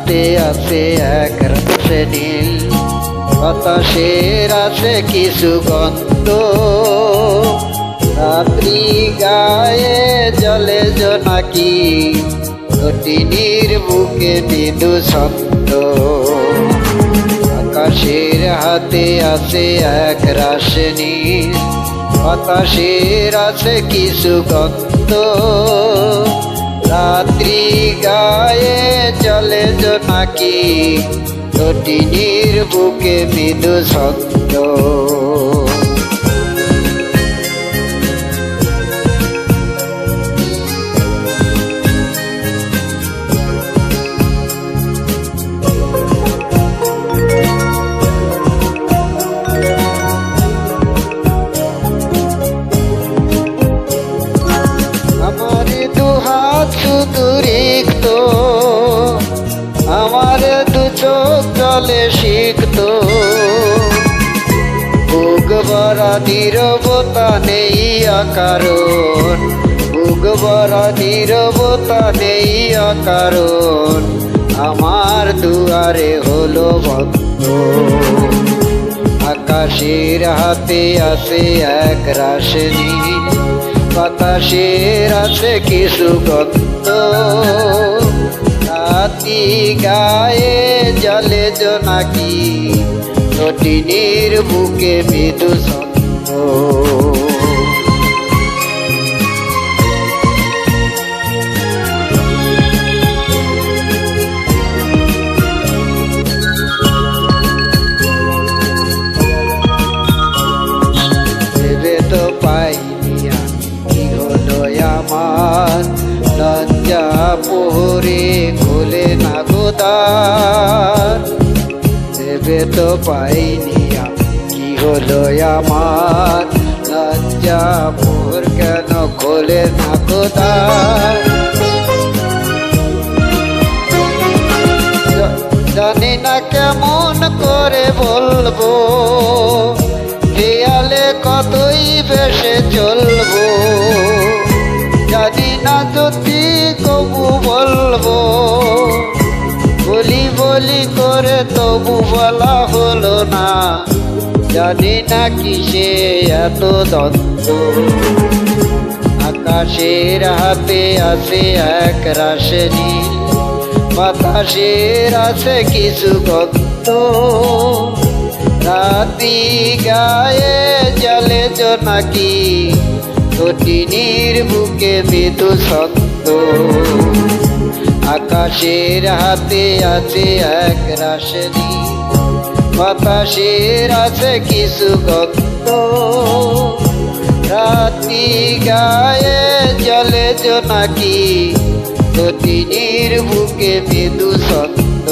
হাতে আছে এক রাশে নীল, বাতাসের আছে কিছু গন্ধ, রাত্রি গায়ে জলে জোনাকি, তটিনীর বুকে মৃদু ছন্দ। আকাশের হাতে আছে এক রাশে নীল, বাতাসের আছে কিছু গন্ধ, রাত্রি গায়ে জলে জোনাকি, তটিনীর বুকে মৃদু ছন্দ। আমার দুহাত শুধু রিক্ত, আমার দু চোখ জলে সিক্ত, বুক ভরা নীরবতা নেই অকারণ, বুক ভরা নীরবতা নেই অকারণ, আমার দুয়ারে হলো বন্ধ। আকাশের হাতে আছে এক রাশে নীল, বাতাসের আছে কিছু গন্ধ, রাতি গায়ে জলে জোনাকি, তটিনীর বুকে মৃদু ছন্দ। ভেবে তো পাইনি কি হলো আমার, লজ্জা পোহরে খোলে না গোদার। ভেবে তো পাইনি কি হলো আমার, লজ্জা পোহর কেন খোলে না গোদার। জানি না কেমন করে বলবো, দেয়ালে কতই বেশে চলবো, জানি না যদি কবু বলবো, বলি বলি করে তবু বলা হলো না, জানি না কিসে এত দ্বন্দ্ব। আকাশের হাতে আছে এক রাশে নীল, বাতাসের আছে কিছু গন্ধ, রাতি গায়ে জলে জোনাকি, তটিনীর বুকে মৃদু ছন্দ। আকাশের হাতে আছে এক রাশে নীল, বাতাসের আছে কিছু গন্ধ, রাতি গায়ে জলে জোনাকি, তটিনীর বুকে মৃদু ছন্দ।